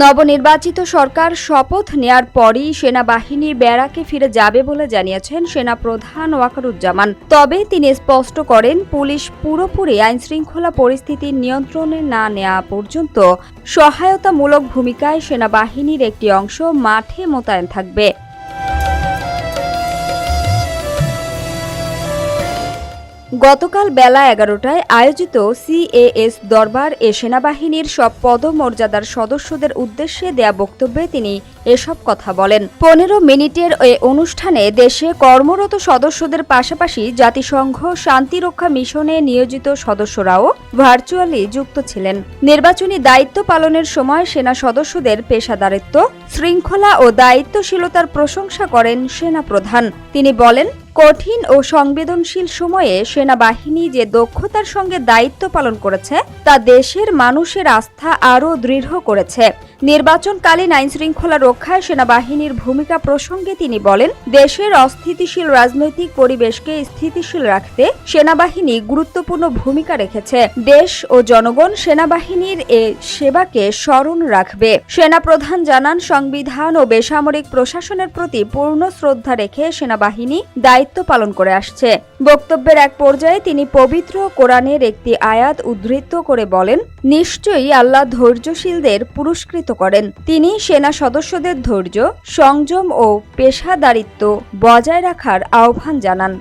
নবনির্বাচিত সরকার শপথ নেয়ার পরই সেনাবাহিনী ব্যারাকে ফিরে যাবে বলে জানিয়েছেন সেনাপ্রধান ওয়াকারুজ্জামান। তবে তিনি স্পষ্ট করেন, পুলিশ পুরোপুরি আইনশৃঙ্খলা পরিস্থিতি নিয়ন্ত্রণে না নেওয়া পর্যন্ত সহায়তামূলক ভূমিকায় সেনাবাহিনীর একটি অংশ মাঠে মোতায়েন থাকবে। গতকাল বেলা ১১টায় আয়োজিত সিএএস দরবার সেনাবাহিনীর সব পদমর্যাদার সদস্যদের উদ্দেশ্যে দেয়া বক্তব্যে তিনি এসব কথা বলেন। ১৫ মিনিটের এ অনুষ্ঠানে দেশে কর্মরত সদস্যদের পাশাপাশি জাতিসংঘ শান্তিরক্ষা মিশনে নিয়োজিত সদস্যরাও ভার্চুয়ালি যুক্ত ছিলেন। নির্বাচনী দায়িত্ব পালনের সময় সেনা সদস্যদের পেশাদারিত্ব, শৃঙ্খলা ও দায়িত্বশীলতার প্রশংসা করেন সেনাপ্রধান। তিনি বলেন, কঠিন ও সংবেদনশীল সময়ে সেনাবাহিনী যে দক্ষতার সঙ্গে দায়িত্ব পালন করেছে তা দেশের মানুষের আস্থা আরও দৃঢ় করেছে। নির্বাচনকালীন আইনশৃঙ্খলা রক্ষায় সেনাবাহিনীর ভূমিকা প্রসঙ্গে তিনি বলেন, দেশের অস্থিতিশীল রাজনৈতিক পরিবেশকে স্থিতিশীল রাখতে সেনাবাহিনী গুরুত্বপূর্ণ ভূমিকা রেখেছে। দেশ ও জনগণ সেনাবাহিনীর এ সেবাকে স্মরণ রাখবে। সেনাপ্রধান জানান, সংবিধান ও বেসামরিক প্রশাসনের প্রতি পূর্ণ শ্রদ্ধা রেখে সেনাবাহিনী দায়িত্ব পালন করে আসছে। বক্তব্যের এক পর্যায়ে তিনি পবিত্র কোরআনের একটি আয়াত উদ্ধৃত করে বলেন, নিশ্চয়ই আল্লাহ ধৈর্যশীলদের পুরস্কৃত করেন। তিনি সেনা সদস্যদের ধৈর্য, সংযম ও পেশাদারিত্ব বজায় রাখার আহ্বান জানান।